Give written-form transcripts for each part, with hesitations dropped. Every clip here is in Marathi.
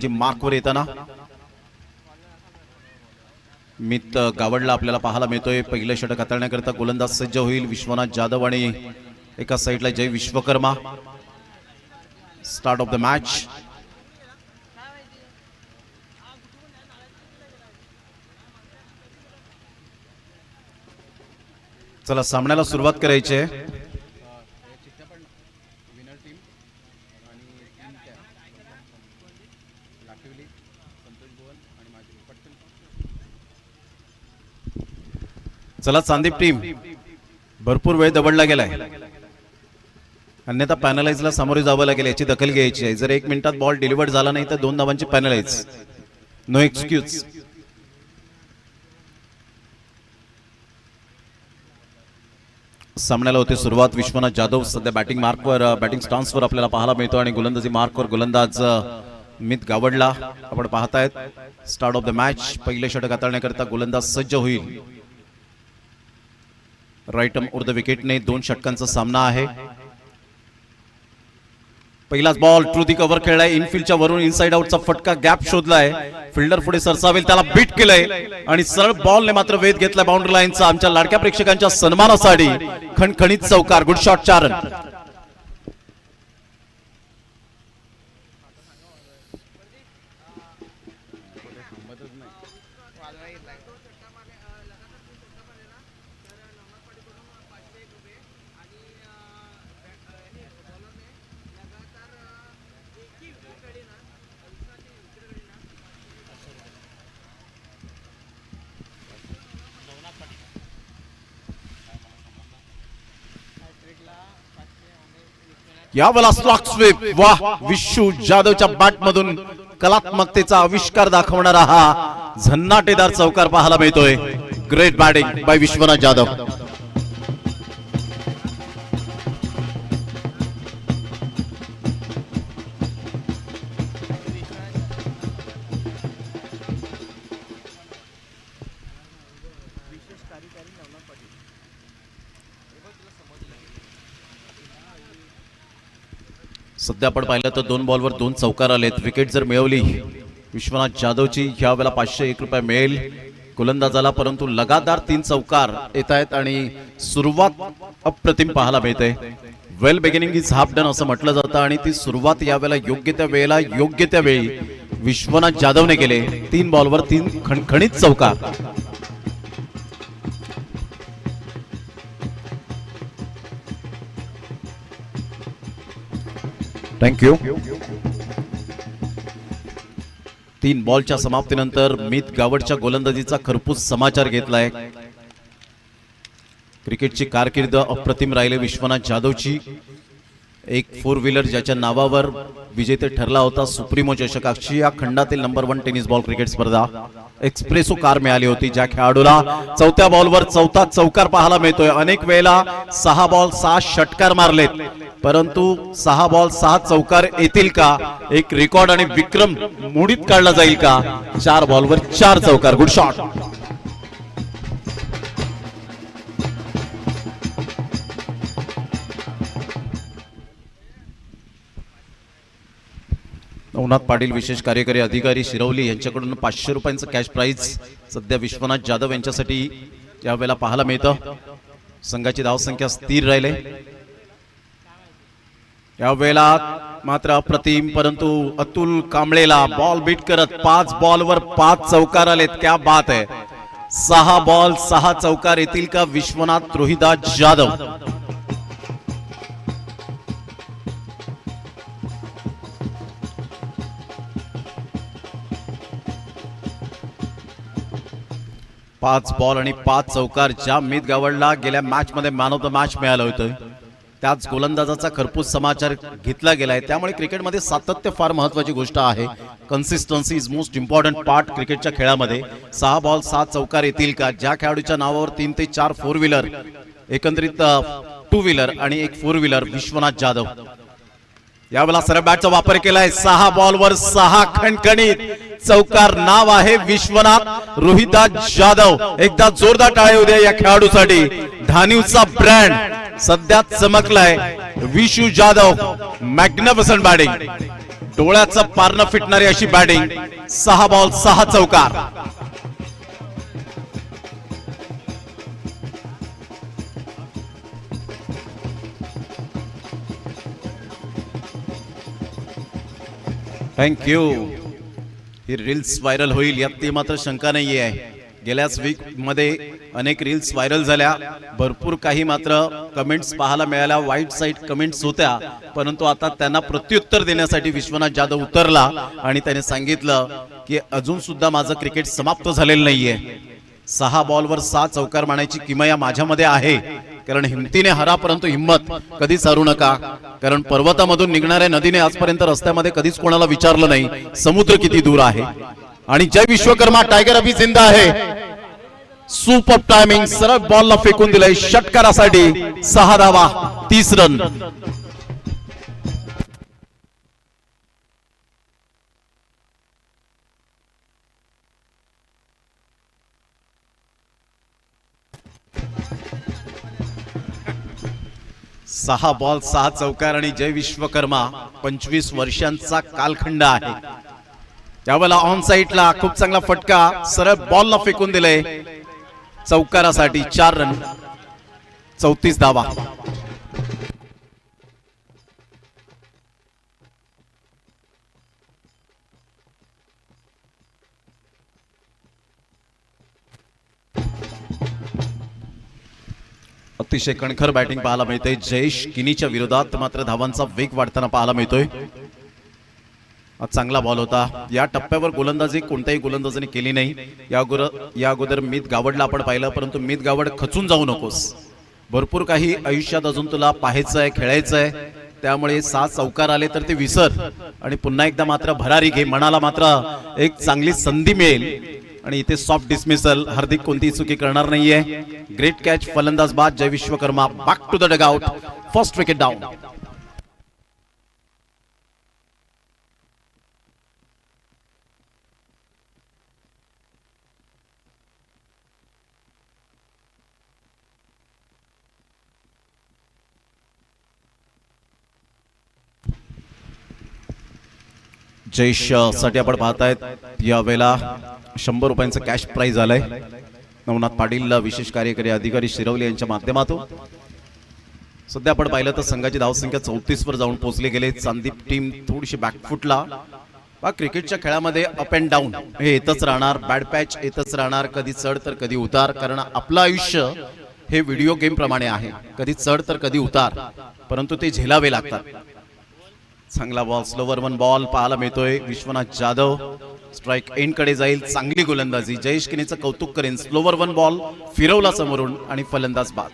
जी मार्कवर येताना मित गावडला आपल्याला पाहायला मिळतोय. पहिलं षटक हाताळण्याकरता गोलंदाज सज्ज होईल. विश्वनाथ जाधव आणि एका साईडला Jay Vishwakarma. Start of the match. चला सामन्याला सुरुवात करायची आहे. चला संदीप टीम भरपूर वेळ दबडला गेलाय. अन्यथा पॅनलाइजला सामोरे जावं लागेल. याची दखल घ्यायची आहे. जर 1 मिनिटात बॉल डिलिव्हर्ड झाला नाही तर 2 धावांची पॅनलाइज. No excuse. सामन्याला होते सुरुवात. विश्वनाथ जाधव सध्या बॅटिंग मार्कवर बॅटिंग स्टान्सवर आपल्याला पाहायला मिळतो आणि गोलंदाजी मार्कवर गोलंदाज मित गावडला आपण पाहतायत. Start of the match. पहिले षटक हाताळण्याकरता गोलंदाज सज्ज होईल. राईट आर्म ओव्हर द विकेटने 2 षटकांचा सामना आहे. पहिलाच बॉल ट्रू दी कव्हर खेळलाय. इनफिल्डच्या वरून इनसाइड आउटचा फटका गॅप शोधलाय. फिल्डर पुढे सरसावेल त्याला बीट केलंय आणि सरळ बॉलने मात्र वेध घेतलाय बाउंड्री लाईनचा. आमच्या लाडक्या प्रेक्षकांच्या सन्मानासाठी खणखणीत चौकार. Good shot. 4 रन. यावेळेला स्लॉक स्वीप. वाह. विशू जाधवच्या बॅट मधून कलात्मकतेचा आविष्कार दाखवणारा हा झन्नाटेदार चौकार पाहायला मिळतोय. Great batting by Vishwanath Jadhav. सध्या आपण पाहिलं तर 2 बॉलवर 2 चौकार आलेत. विकेट जर मिळवली विश्वनाथ जाधवची यावेळेला 501 रुपये मिळेल गोलंदाजाला. परंतु लगातार 3 चौकार येत आहेत आणि सुरुवात अप्रतिम पाहायला मिळते. वेल बिगिनिंग इज हाफ डन असं म्हटलं जातं आणि ती सुरुवात यावेळेला योग्य त्या वेळेला योग्य त्या वेळी विश्वनाथ जाधवने केले. 3 बॉलवर 3 खणखणीत चौकार. थँक्यू. 3 बॉलच्या समाप्तीनंतर मित गावडच्या गोलंदाजीचा खरपूस समाचार घेतलाय. क्रिकेटची कारकीर्द अप्रतिम राहिले विश्वनाथ जाधवची. एक 4 व्हीलर ज्याच्या नावावर विजेते ठरला होता सुप्रीमो चषकाची या खंडातील नंबर 1 टेनिस बॉल क्रिकेट स्पर्धा एक्सप्रेसो कार मिळाली होती. ज्या खेळाडूला 4थ्या बॉलवर 4था चौकार पाहायला मिळतोय. अनेक वेळेला 6 बॉल 6 षटकार मारलेत परंतु 6 बॉल 6 चौकार येतील का? एक रेकॉर्ड आणि विक्रम मोडीत काढला जाईल का? 4 बॉलवर 4 चौकार. Good shot. नवनाथ पाटील विशेष कार्यकारी अधिकारी शिरवली यांच्याकडून 500 रुपयांचं कॅश प्राइज सध्या विश्वनाथ जाधव यांच्यासाठी यावेळेला पाहायला मिळतं. संघाची धावसंख्या स्थिर राहिले. यावेळेला मात्र अप्रतिम परंतु अतुल कांबळेला बॉल बीट करत 5 बॉलवर 5 चौकार आलेत. क्या बात आहे. 6 बॉल 6 चौकार येतील का विश्वनाथ रोहिदास जाधव? पाच बॉल आणि 5 चौकार. ज्या मित गावडला गेल्या मॅच मध्ये मॅन ऑफ द मॅच मिळालं होतं त्याच गोलंदाजाचा खरपूस समाचार घेतला गेलाय. त्यामुळे क्रिकेटमध्ये सातत्य फार महत्वाची गोष्ट आहे. Consistency is most important part क्रिकेटच्या खेळामध्ये. 6 बॉल 6 चौकार येतील का? ज्या खेळाडूच्या नावावर 3 ते 4 4 व्हीलर एकंदरीत 2 व्हीलर आणि एक 4 व्हीलर विश्वनाथ जाधव यावेळेला सरळ बॅटचा वापर केलाय. 6 बॉलवर 6 खणखणीत चौकार. नाव आहे विश्वनाथ रोहिदास जाधव. एकदा जोरदार टाळ्या होऊ द्या या खेळाडूसाठी. धानिवचा ब्रँड सध्या चमकलाय. Vishu Jadhav magnificent batting. डोळ्याचं पारणं फिटणारी अशी बॅटिंग. 6 बॉल 6 चौकार. थँक्यू. ही रील्स व्हायरल होईल यात ती मात्र शंका नाही आहे. गेल्याच वीक मध्ये अनेक रील्स व्हायरल झाल्या. भरपूर काही मात्र कमेंट्स पाहायला मिळाल्या. वाईट साईड कमेंट्स होत्या, परंतु आता त्यांना प्रत्युत्तर देण्यासाठी विश्वनाथ जाधव उतरला आणि त्याने सांगितलं की अजून सुद्धा माझं क्रिकेट समाप्त झालेलं नाहीये. 6 बॉलवर 6 चौकार मारण्याची किमया माझ्यामध्ये आहे. कारण हिमतीने हरा परंतु हिम्मत कधीच हारू नका. कारण पर्वतामधून निघणाऱ्या नदीने आजपर्यंत रस्त्यामध्ये कधीच कोणाला विचारलं नाही समुद्र किती दूर आहे. आणि जय विश्वकर्मा टायगर अभी जिंदा आहे. Super timing. सरळ बॉलला फेकून दिलंय षटकारासाठी. 6 धावा 30 रन. सहा बॉल 6 चौकार आणि जय विश्वकर्मा 25 वर्षांचा कालखंड आहे. त्यावेळेला ऑन साइडला खूप चांगला फटका. सरळ बॉलला फेकून दिले चौकारासाठी. 4 रन 34 धावा. अतिशय कणखर बॅटिंग पाहायला मिळते. जयेश किनीच्या विरोधात मात्र धावांचा वेग वाढताना पाहायला मिळतोय. चांगला बॉल होता. या टप्प्यावर गोलंदाजी कोणत्याही गोलंदाजाने केली नाही. या अगोदर मित गावडला आपण पाहिलं, परंतु मित गावड खचून जाऊ नकोस. भरपूर काही आयुष्यात अजून तुला पाहायचंय, खेळायचंय. त्यामुळे 6 चौकार आले तर ते विसर आणि पुन्हा एकदा मात्र भरारी घे. मनाला मात्र एक चांगली संधी मिळेल. आणि इथे सॉफ्ट डिसमिसल. हार्दिक कोणतीही चुकी करणार नाहीये. Great catch. फलंदाज बाद Jay Vishwakarma. Back to the dugout. First wicket down. Jayesh साठी आपण पाहतायत यावेळेला 100 रुपयांचं कॅश प्राइज आलंय. नवनाथ पाटील विशेष कार्यकारी अधिकारी शिरवली यांच्या माध्यमातून. सध्या आपण पाहिलं तर संघाची धावसंख्या 34 वर जाऊन पोहोचली गेले. चांदीप टीम थोडीशी बॅकफुटला. क्रिकेटच्या खेळामध्ये अप अँड डाऊन हे येतच राहणार. बॅड पॅच येतच राहणार. कधी चढ तर कधी उतार. कारण आपलं आयुष्य हे व्हिडिओ गेम प्रमाणे आहे. कधी चढ तर कधी उतार, परंतु ते झेलावे लागतात. चांगला बॉल. स्लोवर 1 बॉल पाहायला मिळतोय. विश्वनाथ जाधव स्ट्राइक एंड कडे जाईल. चांगली गोलंदाजी. जयेश किनीचं कौतुक करेन. स्लोवर 1 बॉल फिरवला समोरून आणि फलंदाज बाद.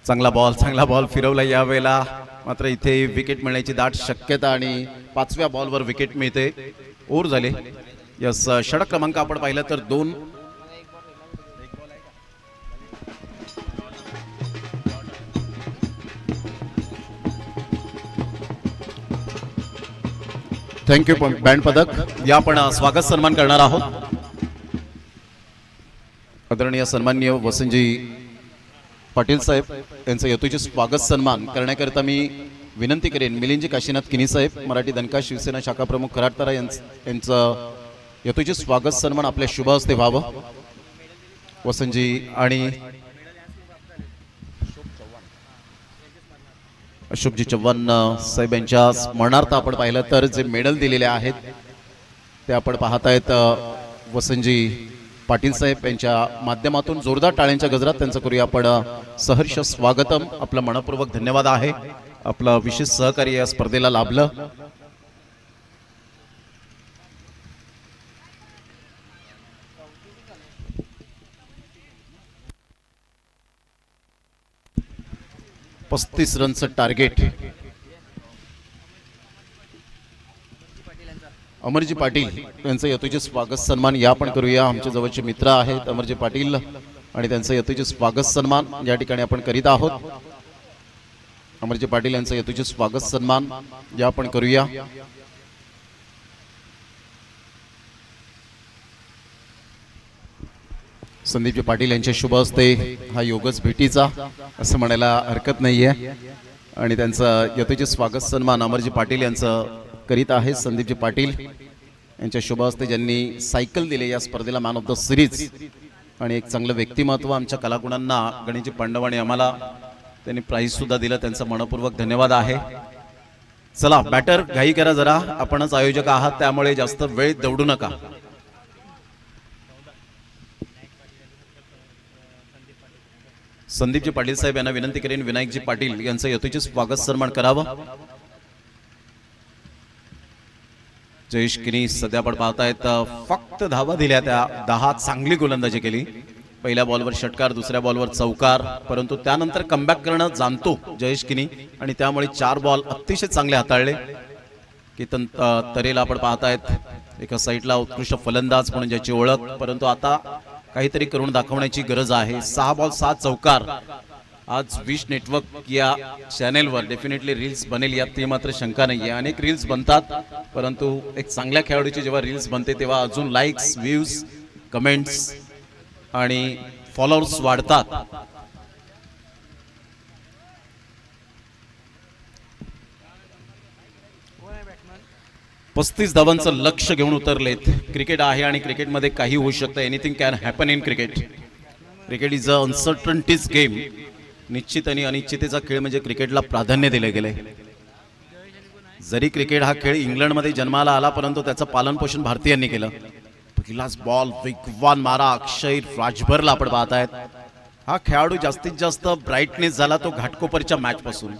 चांगला बॉल फिरवला यावेळेला. मात्र इथे विकेट मिळण्याची दाट शक्यता आणि 5व्या बॉलवर विकेट मिळते. ओव्हर झाले. यस. षटक क्रमांक आपण पाहिलं तर 2. थँक्यू. बँड पदक या आपण स्वागत सन्मान करणार आहोत. आदरणीय सन्माननीय वसंतजी पाटील साहेब यांचं यथोचित स्वागत सन्मान करण्याकरिता मी विनंती करेन मिलिंदजी काशीनाथ किनी साहेब, मराठी दणका शिवसेना शाखा प्रमुख कराडतारा यांचं यथोचित स्वागत सन्मान आपल्या शुभ हस्ते व्हावं. वसंतजी आणि अशोकजी चव्हाण साहेब यांच्या स्मरणार्थ आपण पाहिलं तर जे मेडल दिलेले आहेत ते आपण पाहतायत. वसंतजी पाटील साहेब यांच्या माध्यमातून जोरदार टाळ्यांच्या गजरात त्यांचं करूया आपण सहर्ष स्वागतम. आपलं मनपूर्वक धन्यवाद आहे. आपलं विशेष सहकार्य या स्पर्धेला लाभलं. पस्तीस रनचं टार्गेट. अमरजी पाटील यांचं यथोचित स्वागत सन्मान या आपण करूया. आमच्या जवळचे मित्र आहेत अमरजी पाटील आणि त्यांचं यथोचित स्वागत सन्मान या ठिकाणी आपण करीत आहोत. अमरजी पाटील यांचं यथोचित स्वागत सन्मान या आपण करूया. संदीपजी पाटील यांच्या शुभ हस्ते हा योगच भेटीचा असं म्हणायला हरकत नाहीये आणि त्यांचं यथोचित स्वागत सन्मान अमरजी पाटील यांचं करीत आहे. संदीपजी पाटील यांच्या शुभ हस्ते ज्यांनी सायकल दिले या स्पर्धेला मॅन ऑफ द सिरीज आणि एक चांगलं व्यक्तिमत्व आमच्या कलागुणांना गणेशजी पांडवाणी आम्हाला त्यांनी प्राईज सुद्धा दिलं, त्यांचा मनपूर्वक धन्यवाद आहे. चला बॅटर घाई करा जरा, आपणच आयोजक आहात त्यामुळे जास्त वेळ दौडू नका. संदीपजी पाटील साहेब यांना विनंती करेन विनायकजी पाटील यांचं यथोचित स्वागत सन्मान करावं. जयेश किनी सध्या आपण पाहतायत फक्त धावा दिल्या, त्या 10 चांगली गोलंदाजी केली. पहिल्या बॉलवर षटकार, दुसऱ्या बॉलवर चौकार, परंतु त्यानंतर कमबॅक करणं जाणतो जयेश किनी आणि त्यामुळे 4 बॉल अतिशय चांगले हाताळले. केतन तरेला आपण पाहतायत एका साईडला उत्कृष्ट फलंदाज म्हणून ज्याची ओळख, परंतु आता काहीतरी करून दाखवण्याची गरज आहे. 6 बॉल 6 चौकार. आज विश नेटवर्क या चॅनेलवर डेफिनेटली रील्स बनेल यात ती मात्र शंका नाहीये. अनेक रील्स बनतात, परंतु एक चांगल्या खेळाडूची जेव्हा रील्स बनते तेव्हा अजून लाईक्स, व्ह्यूज, कमेंट्स आणि फॉलोअर्स वाढतात. पस्तीस धावांचं लक्ष घेऊन उतरलेत. क्रिकेट आहे आणि क्रिकेटमध्ये काही होऊ शकतं. Anything can happen in cricket. Cricket is a uncertainties game. निश्चित आणि अनिश्चितेचा खेळ म्हणजे क्रिकेटला प्राधान्य दिले गेले. जरी क्रिकेट हा खेळ इंग्लंडमध्ये जन्माला आला, परंतु त्याचं पालनपोषण भारतीयांनी केलं. पहिलाच बॉल वेगवान मारा अक्षय राजभरला आपण पाहतायत. हा खेळाडू जास्तीत जास्त ब्राईटनेस झाला तो घाटकोपरच्या मॅच पासून.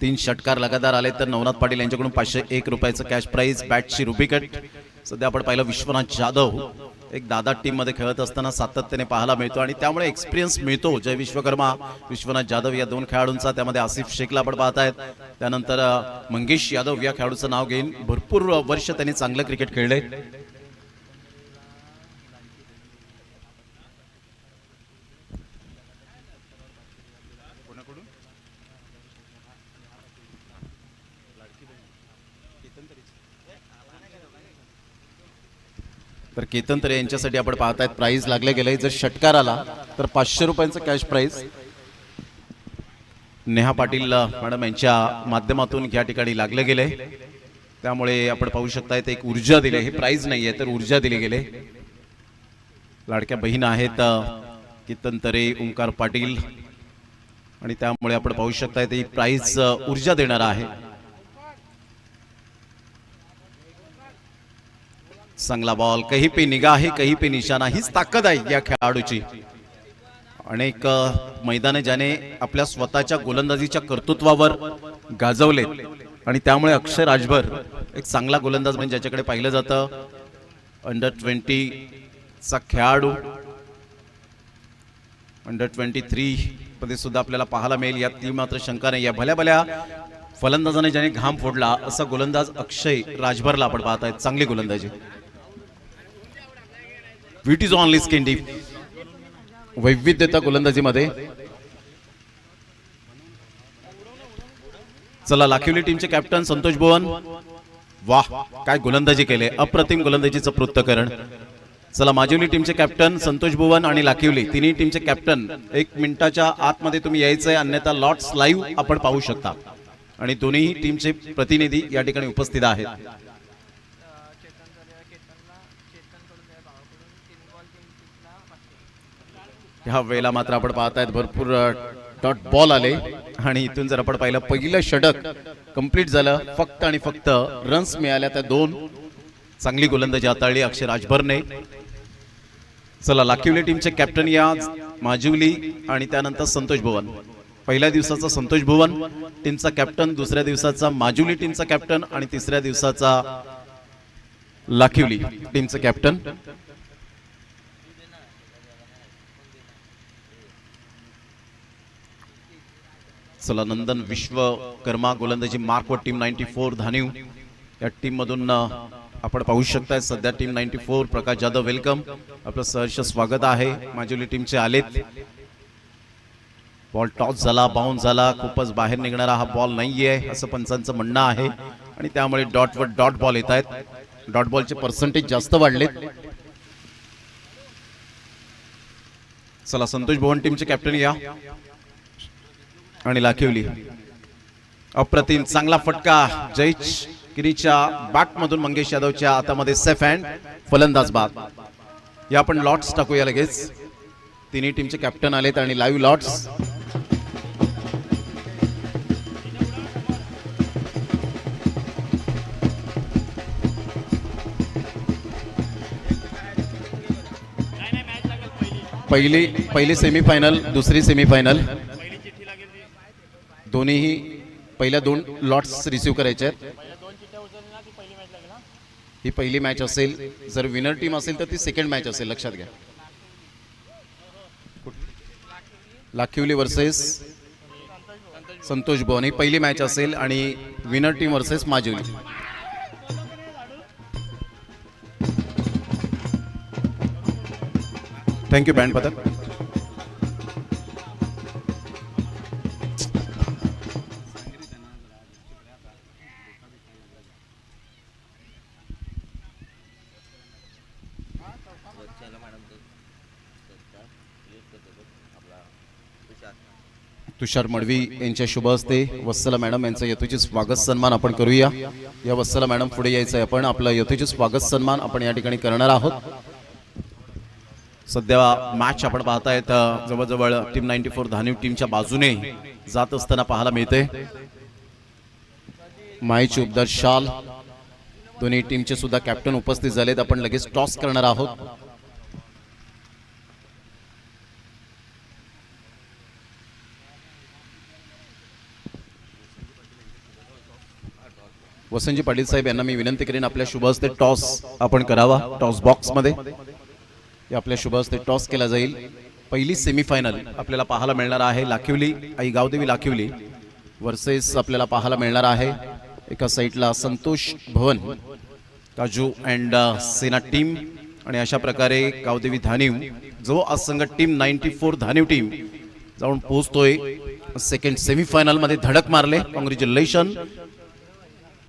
तीन षटकार लगातार आले तर नवनाथ पाटील यांच्याकडून 501 रुपयाचं कॅश प्राइज. बॅटची रुबिकट. सध्या आपण पाहिलं विश्वनाथ जाधव एक दादा टीम मध्ये खेळत असताना सातत्याने पाहायला मिळतो आणि त्यामुळे एक्सपिरियन्स मिळतो. जय विश्वकर्मा, विश्वनाथ जाधव या 2 खेळाडूंचा. त्यामध्ये आसिफ शेखला आपण पाहतायत. त्यानंतर मंगेश यादव या खेळाडूचं नाव घेईन. भरपूर वर्ष त्यांनी चांगलं क्रिकेट खेळले. तर केतन तरे यांच्यासाठी आपण पाहतायत प्राइज लागले गेले. जर षटकार आला तर 500 रुपयांचं cash prize Neha Patil madam यांच्या माध्यमातून या ठिकाणी लागले गेले. त्यामुळे आपण पाहू शकताय एक ऊर्जा दिली. हे प्राइज नाहीये तर ऊर्जा दिली गेले. लाडक्या बहीण आहेत केतन तरे, ओंकार पाटील आणि त्यामुळे आपण पाहू शकताय ही प्राइज ऊर्जा देणार आहे. चांगला बॉल, कहीं पे निगाह है कहीं पे निशाणा. हीच ताकद आहे या खेळाडूची. अनेक मैदाने ज्याने आपल्या स्वतःच्या गोलंदाजीच्या कर्तृत्वावर गाजवलेत आणि त्यामुळे अक्षय राजभर एक चांगला गोलंदाज म्हणजे ज्याच्याकडे पाहिलं जातं. अंडर 20 चा खेळाडू, अंडर 23 मध्ये सुद्धा आपल्याला पाहायला मिळेल यात ती मात्र शंका नाही. या भल्या भल्या फलंदाजाने ज्याने घाम फोडला असा गोलंदाज अक्षय राजभरला आपण पाहतायत. चांगली गोलंदाजी. विट इज ऑनली स्किन डीप. वैविध्यता गोलंदाजीमध्ये. चला लाखिवली टीमचे कॅप्टन संतोष भुवन. वाह काय गोलंदाजी केले. अप्रतिम गोलंदाजीचं पृथक्करण. चला माजिवली टीमचे कॅप्टन संतोष भुवन आणि लाखिवली तिन्ही टीमचे कॅप्टन 1 मिनिटाच्या आतमध्ये तुम्ही यायचंय, अन्यथा लॉट्स लाईव्ह आपण पाहू शकता आणि दोन्ही टीमचे प्रतिनिधी या ठिकाणी उपस्थित आहेत. ह्या वेळेला मात्र आपण पाहतायत भरपूर डॉट बॉल आले आणि इथून जर आपण पाहिलं पहिलं षटक कंप्लीट झालं. फक्त आणि फक्त रन्स मिळाल्या त्या 2. चांगली गोलंदाजी हाताळली अक्षय राजभरने. चला लाखिवली टीमचे कॅप्टन या माजिवली आणि त्यानंतर संतोष भुवन. पहिल्या दिवसाचा संतोष भुवन टीमचा कॅप्टन, दुसऱ्या दिवसाचा माजिवली टीमचा कॅप्टन आणि तिसऱ्या दिवसाचा लाखिवली टीमचा कॅप्टन. चला नंदन विश्वकर्मा गोलंदाजी मार्कवर टीम 94 धानीव या टीम मधून आपण पाहू शकताय सध्या टीम 94 प्रकाश जाधव वेलकम आपलं सहर्ष स्वागत आहे माजुली टीमचे आलेत बॉल टॉस झाला बाउन्स झाला खूपच बाहेर निघणारा हा बॉल नाहीये असं पंचांचं म्हणणं आहे आणि त्यामुळे डॉटवर डॉट बॉल येत आहेत डॉट बॉलचे पर्सेंटेज जास्त वाढलेत चला संतोष भवन टीमचे कॅप्टन या आणि लाखिवली अप्रतिम चांगला फटका जयच गिरीच्या बॅट मधून मंगेश यादवच्या हातामध्ये सेफ हँड फलंदाज बाद या आपण लॉट्स टाकूया लगेच तिन्ही टीमचे कॅप्टन आलेत आणि लाईव्ह लॉट्स पहिली सेमीफायनल दुसरी सेमीफायनल दोन्हीही पहिल्या 2 लॉट्स रिसीव्ह करायचे आहेत ही पहिली मॅच असेल जर विनर टीम असेल तर ती सेकंड मॅच असेल लक्षात घ्या लाखिवली वर्सेस संतोष भवन ही पहिली मॅच असेल आणि winner team versus Majuli thank you band पथक तुषार मडवी यांच्या शुभ हस्ते वत्सला मॅडम यांचं यथोचित स्वागत सन्मान आपण करूया या वत्सला मॅडम पुढे यायचं आहे आपण आपलं यथोचित स्वागत सन्मान आपण या ठिकाणी करणार आहोत सध्या मॅच आपण पाहतायत जवळजवळ टीम 94 धानीव टीमच्या बाजूने जात असताना पाहायला मिळते माईची उबदार शाल दोन्ही टीमचे सुद्धा कॅप्टन उपस्थित झालेत आपण लगेच टॉस करणार आहोत वसंतजी पाटील साहेब यांना मी विनंती करेन आपल्या शुभ हस्ते टॉस आपण करावा टॉस बॉक्स मध्ये आपल्या शुभ हस्ते टॉस केला जाईल पहिली सेमीफायनल आपल्याला पाहायला मिळणार आहे लाखिवली आई गावदेवी लाखिवली वर्सेस आपल्याला पाहायला मिळणार आहे एका साईडला संतोष भवन काजू अँड सेना टीम आणि अशा प्रकारे गावदेवी धानीव जो आज संघ टीम 94 धानीव टीम जाऊन पोहोचतोय सेकंड सेमीफायनल मध्ये धडक मारले कॉंग्रॅच्युलेशन